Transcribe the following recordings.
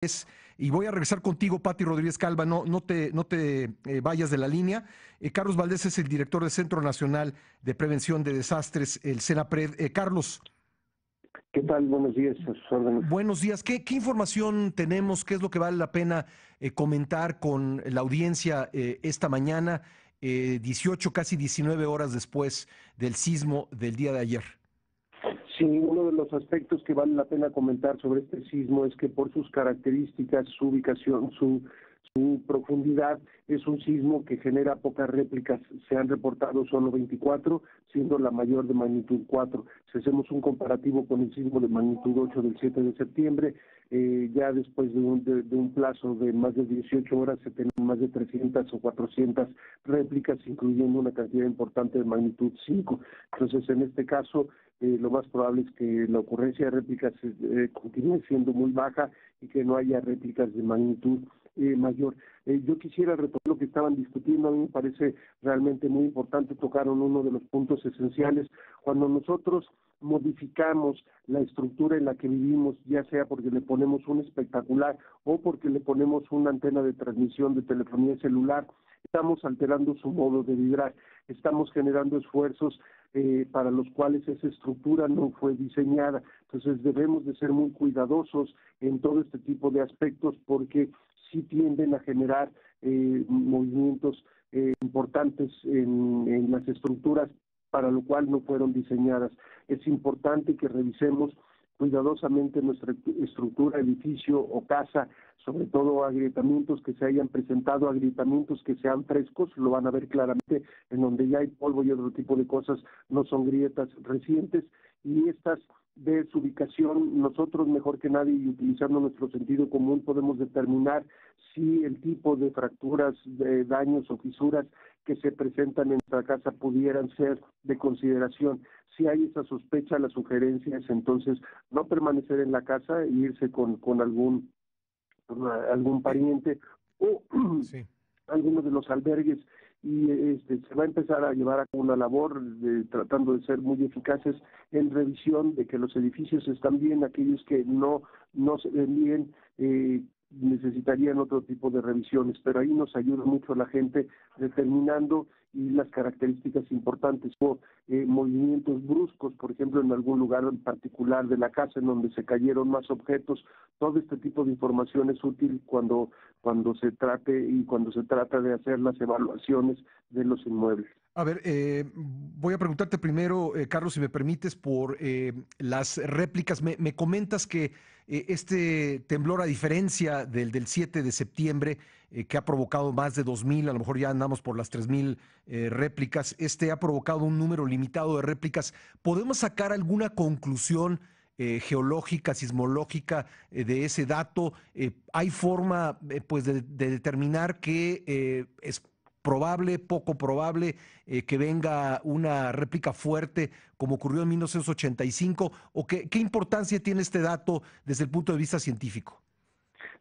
Y voy a regresar contigo, Pati Rodríguez Calva, no te vayas de la línea. Carlos Valdés es el director del Centro Nacional de Prevención de Desastres, el CENAPRED. Carlos, ¿Qué tal? Buenos días, a sus órdenes. buenos días. ¿Qué información tenemos? ¿Qué es lo que vale la pena comentar con la audiencia esta mañana, 18, casi 19 horas después del sismo del día de ayer? Sí, uno de los aspectos que vale la pena comentar sobre este sismo es que por sus características, su ubicación, su profundidad, es un sismo que genera pocas réplicas. Se han reportado solo 24, siendo la mayor de magnitud 4. Si hacemos un comparativo con el sismo de magnitud 8 del 7 de septiembre, ya después de un plazo de más de 18 horas se tienen más de 300 o 400 réplicas, incluyendo una cantidad importante de magnitud 5. Entonces, en este caso, lo más probable es que la ocurrencia de réplicas continúe siendo muy baja y que no haya réplicas de magnitud mayor. Yo quisiera retomar lo que estaban discutiendo. A mí me parece realmente muy importante. Tocaron uno de los puntos esenciales. Cuando nosotros modificamos la estructura en la que vivimos, ya sea porque le ponemos un espectacular o porque le ponemos una antena de transmisión de telefonía celular, estamos alterando su modo de vibrar, estamos generando esfuerzos para los cuales esa estructura no fue diseñada. Entonces debemos de ser muy cuidadosos en todo este tipo de aspectos porque sí tienden a generar movimientos importantes en las estructuras para lo cual no fueron diseñadas. Es importante que revisemos cuidadosamente nuestra estructura, edificio o casa, sobre todo agrietamientos que se hayan presentado, agrietamientos que sean frescos, lo van a ver claramente, en donde ya hay polvo y otro tipo de cosas, no son grietas recientes, y estas de su ubicación, nosotros mejor que nadie y utilizando nuestro sentido común podemos determinar si el tipo de fracturas, de daños o fisuras que se presentan en nuestra casa pudieran ser de consideración. Si hay esa sospecha, la sugerencia es entonces no permanecer en la casa e irse con algún pariente o Sí. algunos de los albergues y se va a empezar a llevar a cabo una labor tratando de ser muy eficaces en revisión de que los edificios están bien, aquellos que no se ven bien, necesitarían otro tipo de revisiones, pero ahí nos ayuda mucho la gente determinando y las características importantes o movimientos bruscos, por ejemplo, en algún lugar en particular de la casa en donde se cayeron más objetos. Todo este tipo de información es útil cuando se trata de hacer las evaluaciones de los inmuebles. A ver, voy a preguntarte primero, Carlos, si me permites, por las réplicas. Me comentas que este temblor, a diferencia del 7 de septiembre, que ha provocado más de 2,000, a lo mejor ya andamos por las 3,000 réplicas, este ha provocado un número limitado de réplicas. ¿Podemos sacar alguna conclusión geológica, sismológica de ese dato? ¿Hay forma pues de determinar que es probable, poco probable, que venga una réplica fuerte como ocurrió en 1985? ¿O qué importancia tiene este dato desde el punto de vista científico?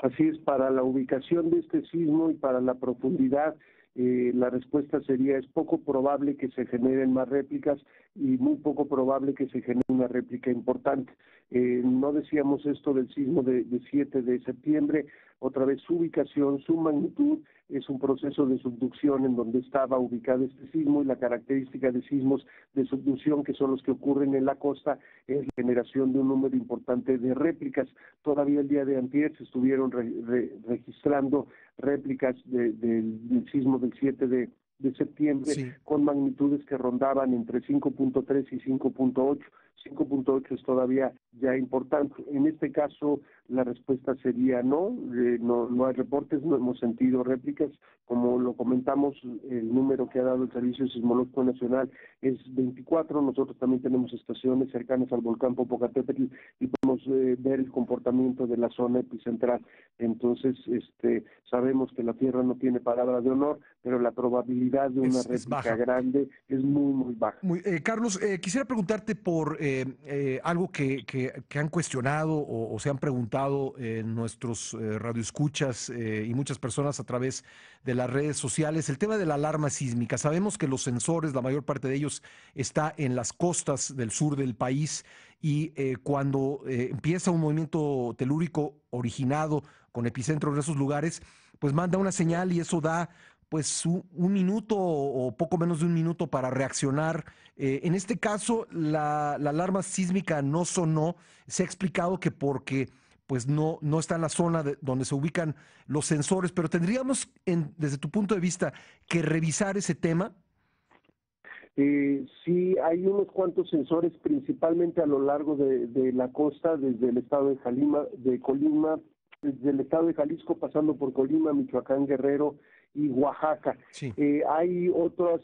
Así es, para la ubicación de este sismo y para la profundidad, la respuesta sería: es poco probable que se generen más réplicas y muy poco probable que se genere una réplica importante. No decíamos esto del sismo de 7 de septiembre, otra vez su ubicación, su magnitud, es un proceso de subducción en donde estaba ubicado este sismo, y la característica de sismos de subducción, que son los que ocurren en la costa, es la generación de un número importante de réplicas. Todavía el día de antier se estuvieron registrando réplicas del sismo del 7 de septiembre, Sí. con magnitudes que rondaban entre 5.3 y 5.8. 5.8 es todavía ya importante. En este caso, la respuesta sería no, no hay reportes, no hemos sentido réplicas. Como lo comentamos, el número que ha dado el Servicio Sismológico Nacional es 24. Nosotros también tenemos estaciones cercanas al volcán Popocatépetl y podemos ver el comportamiento de la zona epicentral. Entonces, sabemos que la Tierra no tiene palabra de honor, pero la probabilidad de una Es réplica baja. grande es muy, muy baja. Carlos, quisiera preguntarte por algo que han cuestionado o se han preguntado nuestros radioescuchas y muchas personas a través de las redes sociales, el tema de la alarma sísmica. Sabemos que los sensores, la mayor parte de ellos está en las costas del sur del país y cuando empieza un movimiento telúrico originado con epicentro en esos lugares, pues manda una señal y eso da pues un minuto o poco menos de un minuto para reaccionar. En este caso, la alarma sísmica no sonó. Se ha explicado que porque pues no está en la zona donde se ubican los sensores, pero tendríamos, desde tu punto de vista, que revisar ese tema. Sí, hay unos cuantos sensores, principalmente a lo largo de la costa, desde el estado de Colima, desde el estado de Jalisco, pasando por Colima, Michoacán, Guerrero y Oaxaca. Sí. Hay otros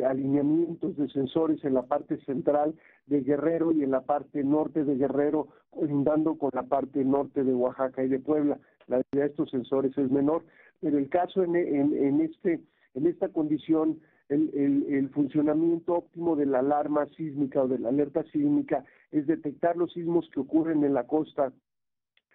alineamientos de sensores en la parte central de Guerrero y en la parte norte de Guerrero, colindando con la parte norte de Oaxaca y de Puebla. La de estos sensores es menor, pero el caso en esta condición, el funcionamiento óptimo de la alarma sísmica o de la alerta sísmica es detectar los sismos que ocurren en la costa,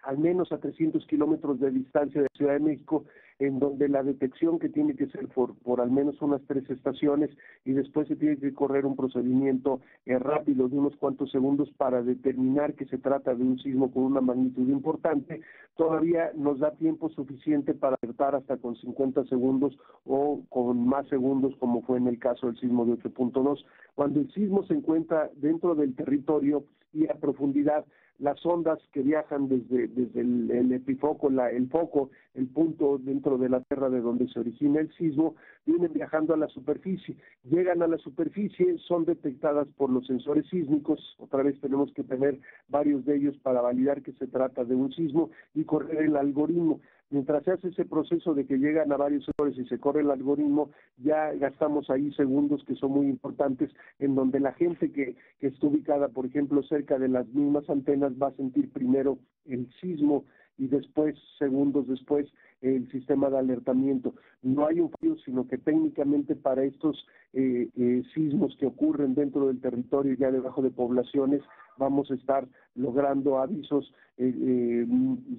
al menos a 300 kilómetros de distancia de Ciudad de México, en donde la detección que tiene que ser por al menos unas 3 estaciones y después se tiene que correr un procedimiento rápido de unos cuantos segundos para determinar que se trata de un sismo con una magnitud importante. Todavía nos da tiempo suficiente para alertar hasta con 50 segundos o con más segundos, como fue en el caso del sismo de 8.2. Cuando el sismo se encuentra dentro del territorio y a profundidad, las ondas que viajan desde el epifoco, el punto dentro de la Tierra de donde se origina el sismo, vienen viajando a la superficie. Llegan a la superficie, son detectadas por los sensores sísmicos. Otra vez tenemos que tener varios de ellos para validar que se trata de un sismo y correr el algoritmo. Mientras se hace ese proceso de que llegan a varios sensores y se corre el algoritmo, ya gastamos ahí segundos que son muy importantes, en donde la gente que está ubicada, por ejemplo, cerca de las mismas antenas, va a sentir primero el sismo y después, segundos después, el sistema de alertamiento. No hay un fallo, sino que técnicamente para estos sismos que ocurren dentro del territorio, ya debajo de poblaciones, vamos a estar logrando avisos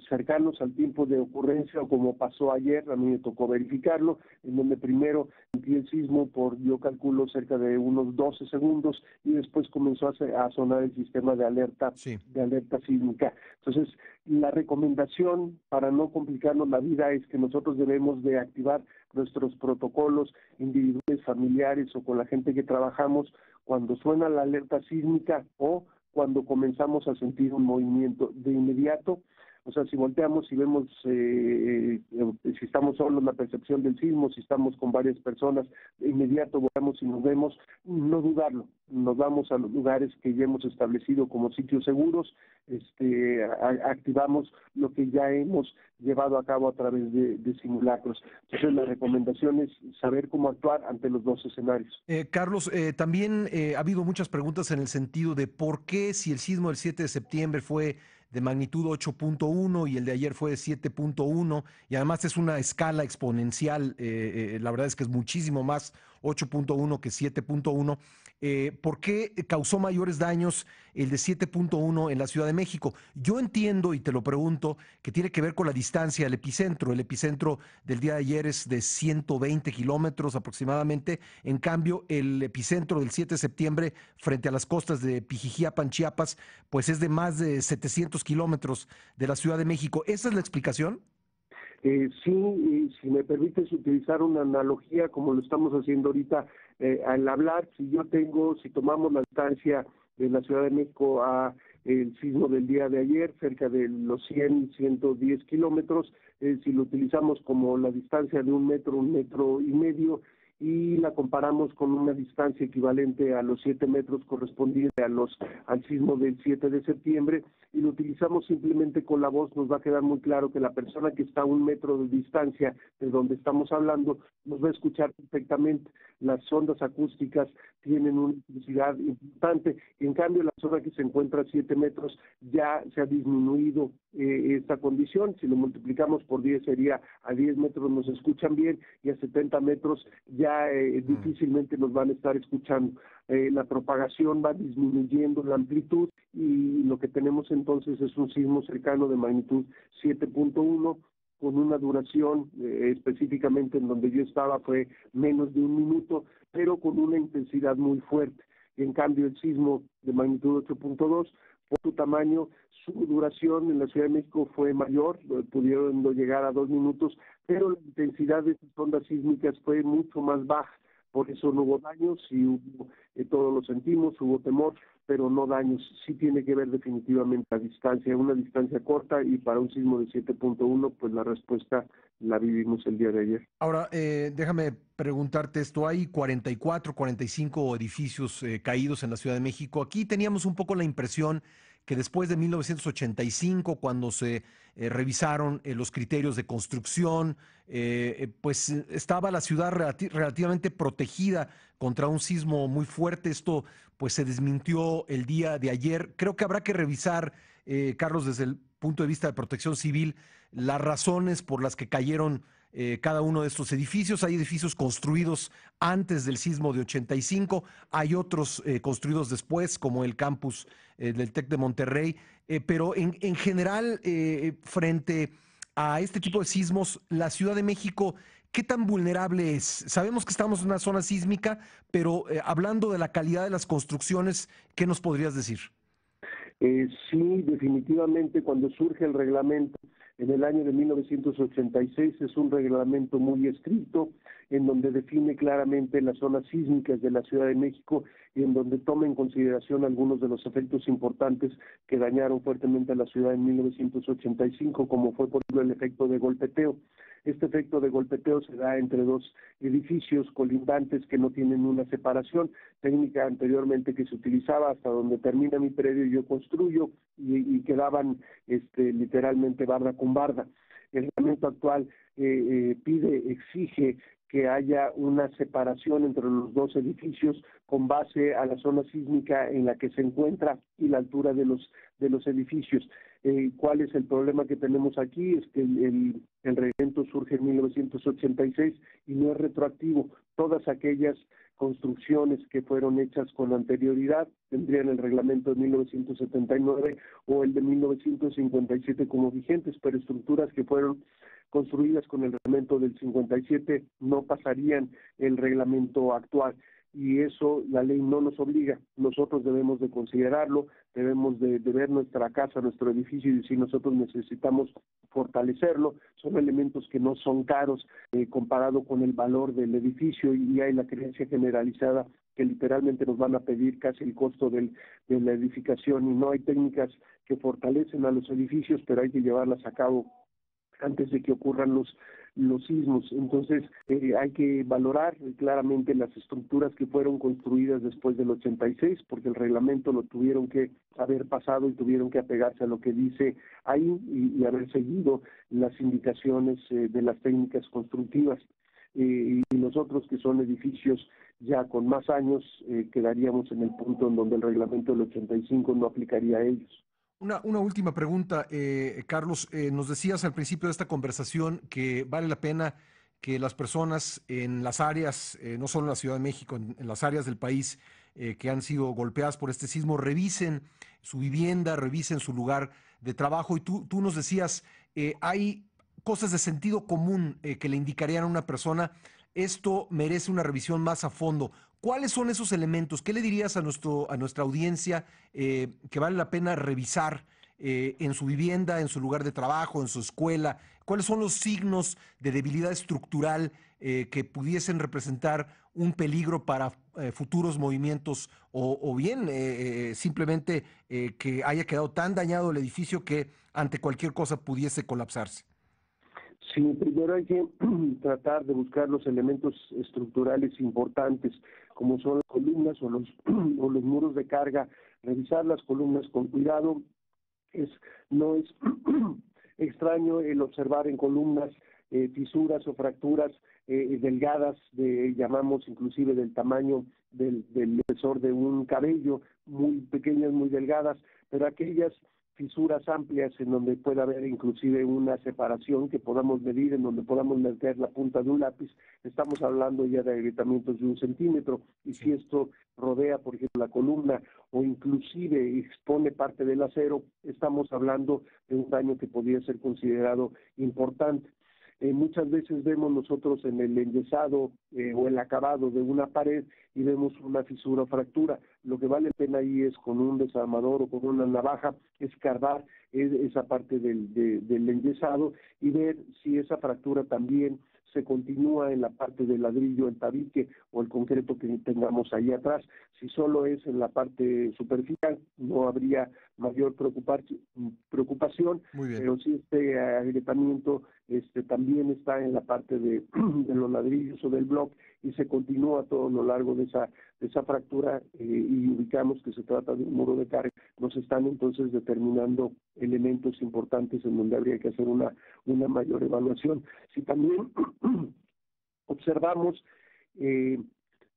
cercanos al tiempo de ocurrencia, o como pasó ayer, a mí me tocó verificarlo, en donde primero sentí el sismo por, yo calculo, cerca de unos 12 segundos y después comenzó a sonar el sistema de alerta, Sí. de alerta sísmica. Entonces, la recomendación para no complicarnos la vida es que nosotros debemos de activar nuestros protocolos individuales, familiares o con la gente que trabajamos cuando suena la alerta sísmica o cuando comenzamos a sentir un movimiento de inmediato. O sea, si volteamos y vemos si estamos solos, la percepción del sismo, si estamos con varias personas, de inmediato volvemos y nos vemos, no dudarlo, nos vamos a los lugares que ya hemos establecido como sitios seguros, activamos lo que ya hemos llevado a cabo a través de simulacros. Entonces, la recomendación es saber cómo actuar ante los dos escenarios. Carlos, también ha habido muchas preguntas en el sentido de por qué, si el sismo del 7 de septiembre fue de magnitud 8.1 y el de ayer fue de 7.1, y además es una escala exponencial, la verdad es que es muchísimo más 8.1 que 7.1. ¿Por qué causó mayores daños el de 7.1 en la Ciudad de México? Yo entiendo, y te lo pregunto, que tiene que ver con la distancia del epicentro. El epicentro del día de ayer es de 120 kilómetros aproximadamente. En cambio, el epicentro del 7 de septiembre frente a las costas de Pijijiapan, Chiapas, pues es de más de 700 kilómetros de la Ciudad de México. ¿Esa es la explicación? Sí, si me permites utilizar una analogía como lo estamos haciendo ahorita al hablar, si tomamos la distancia de la Ciudad de México a el sismo del día de ayer, cerca de los 110 kilómetros, si lo utilizamos como la distancia de un metro y medio, y la comparamos con una distancia equivalente a los 7 metros correspondiente al sismo del 7 de septiembre, y lo utilizamos simplemente con la voz, nos va a quedar muy claro que la persona que está a 1 metro de distancia de donde estamos hablando nos va a escuchar perfectamente. Las ondas acústicas tienen una intensidad importante, y en cambio la zona que se encuentra a 7 metros ya se ha disminuido esta condición. Si lo multiplicamos por 10 sería a 10 metros nos escuchan bien, y a 70 metros ya ya difícilmente nos van a estar escuchando. La propagación va disminuyendo la amplitud y lo que tenemos entonces es un sismo cercano de magnitud 7.1 con una duración específicamente en donde yo estaba fue menos de un minuto, pero con una intensidad muy fuerte. En cambio, el sismo de magnitud 8.2, por su tamaño, su duración en la Ciudad de México fue mayor, pudieron llegar a 2 minutos, pero la intensidad de estas ondas sísmicas fue mucho más baja. Por eso no hubo daños, y hubo, todos lo sentimos, hubo temor, pero no daños. Sí tiene que ver definitivamente la distancia, una distancia corta, y para un sismo de 7.1, pues la respuesta la vivimos el día de ayer. Ahora, déjame preguntarte esto. Hay 44, 45 edificios caídos en la Ciudad de México. Aquí teníamos un poco la impresión que después de 1985, cuando se revisaron los criterios de construcción, pues estaba la ciudad relativamente protegida contra un sismo muy fuerte. Esto pues se desmintió el día de ayer. Creo que habrá que revisar, Carlos, desde el punto de vista de protección civil, las razones por las que cayeron cada uno de estos edificios. Hay edificios construidos antes del sismo de 85, hay otros construidos después, como el campus del TEC de Monterrey, pero en general, frente a este tipo de sismos, la Ciudad de México, ¿qué tan vulnerable es? Sabemos que estamos en una zona sísmica, pero hablando de la calidad de las construcciones, ¿qué nos podrías decir? Sí, definitivamente cuando surge el reglamento en el año de 1986 es un reglamento muy estricto en donde define claramente las zonas sísmicas de la Ciudad de México y en donde toma en consideración algunos de los efectos importantes que dañaron fuertemente a la ciudad en 1985, como fue por ejemplo el efecto de golpeteo. Este efecto de golpeteo se da entre dos edificios colindantes que no tienen una separación, técnica anteriormente que se utilizaba hasta donde termina mi predio y yo construyo y quedaban literalmente barda con barda. El reglamento actual exige que haya una separación entre los dos edificios con base a la zona sísmica en la que se encuentra y la altura de los edificios. ¿Cuál es el problema que tenemos aquí? Es que el reglamento surge en 1986 y no es retroactivo. Todas aquellas construcciones que fueron hechas con anterioridad tendrían el reglamento de 1979 o el de 1957 como vigentes, pero estructuras que fueron construidas con el reglamento del 57 no pasarían el reglamento actual, y eso la ley no nos obliga. Nosotros debemos de considerarlo, debemos de ver nuestra casa, nuestro edificio, y si nosotros necesitamos fortalecerlo. Son elementos que no son caros comparado con el valor del edificio, y hay la creencia generalizada que literalmente nos van a pedir casi el costo de la edificación, y no hay técnicas que fortalecen a los edificios, pero hay que llevarlas a cabo antes de que ocurran los sismos. Entonces hay que valorar claramente las estructuras que fueron construidas después del 86, porque el reglamento lo tuvieron que haber pasado y tuvieron que apegarse a lo que dice ahí y haber seguido las indicaciones de las técnicas constructivas. Y nosotros, que son edificios ya con más años, quedaríamos en el punto en donde el reglamento del 85 no aplicaría a ellos. Una última pregunta, Carlos. Nos decías al principio de esta conversación que vale la pena que las personas en las áreas, no solo en la Ciudad de México, en las áreas del país que han sido golpeadas por este sismo, revisen su vivienda, revisen su lugar de trabajo. Y tú nos decías, hay cosas de sentido común que le indicarían a una persona, esto merece una revisión más a fondo. ¿Cuáles son esos elementos? ¿Qué le dirías a nuestra audiencia que vale la pena revisar en su vivienda, en su lugar de trabajo, en su escuela? ¿Cuáles son los signos de debilidad estructural que pudiesen representar un peligro para futuros movimientos o bien simplemente que haya quedado tan dañado el edificio que ante cualquier cosa pudiese colapsarse? Sí, primero hay que tratar de buscar los elementos estructurales importantes, como son las columnas o o los muros de carga, revisar las columnas con cuidado. No es extraño el observar en columnas fisuras o fracturas delgadas, llamamos inclusive del tamaño del espesor de un cabello, muy pequeñas, muy delgadas, pero aquellas fisuras amplias en donde pueda haber inclusive una separación que podamos medir, en donde podamos meter la punta de un lápiz. Estamos hablando ya de agrietamientos de 1 centímetro, y si esto rodea, por ejemplo, la columna o inclusive expone parte del acero, estamos hablando de un daño que podría ser considerado importante. Muchas veces vemos nosotros en el enyesado o el acabado de una pared y vemos una fisura o fractura. Lo que vale la pena ahí es, con un desarmador o con una navaja, escarbar esa parte del enyesado y ver si esa fractura también se continúa en la parte del ladrillo, el tabique o el concreto que tengamos ahí atrás. Si solo es en la parte superficial, no habría mayor preocupación, pero si este agrietamiento también está en la parte de los ladrillos o del bloque y se continúa todo lo largo de esa fractura, y ubicamos que se trata de un muro de carga, nos están entonces determinando elementos importantes en donde habría que hacer una mayor evaluación. Si también observamos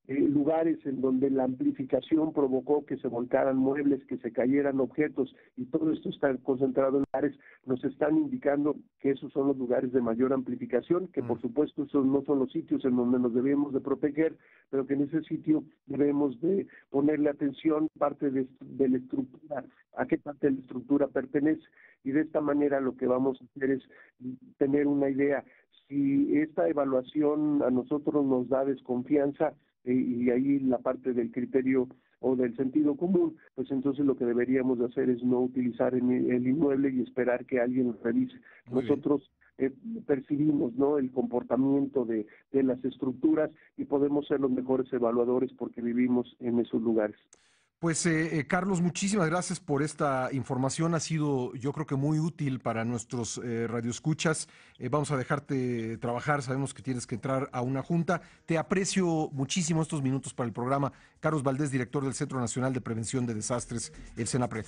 lugares en donde la amplificación provocó que se volcaran muebles, que se cayeran objetos, y todo esto está concentrado en lugares, nos están indicando que esos son los lugares de mayor amplificación, que por supuesto esos no son los sitios en donde nos debemos de proteger, pero que en ese sitio debemos de ponerle atención parte de la estructura, a qué parte de la estructura pertenece, y de esta manera lo que vamos a hacer es tener una idea. Si esta evaluación a nosotros nos da desconfianza, y ahí la parte del criterio o del sentido común, pues entonces lo que deberíamos de hacer es no utilizar el inmueble y esperar que alguien lo revise. Nosotros percibimos, ¿no?, el comportamiento de las estructuras y podemos ser los mejores evaluadores porque vivimos en esos lugares. Pues Carlos, muchísimas gracias por esta información. Ha sido, yo creo que muy útil para nuestros radioescuchas. Vamos a dejarte trabajar. Sabemos que tienes que entrar a una junta. Te aprecio muchísimo estos minutos para el programa. Carlos Valdés, director del Centro Nacional de Prevención de Desastres, el CENAPRED.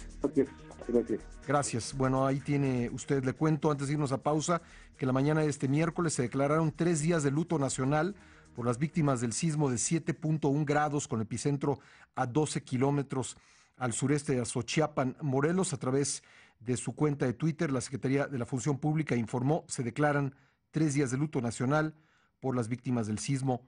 Gracias. Gracias. Bueno, ahí tiene usted, le cuento antes de irnos a pausa, que la mañana de este miércoles se declararon 3 días de luto nacional por las víctimas del sismo de 7.1 grados con epicentro a 12 kilómetros al sureste de Xochiapan, Morelos. A través de su cuenta de Twitter, la Secretaría de la Función Pública informó: se declaran 3 días de luto nacional por las víctimas del sismo.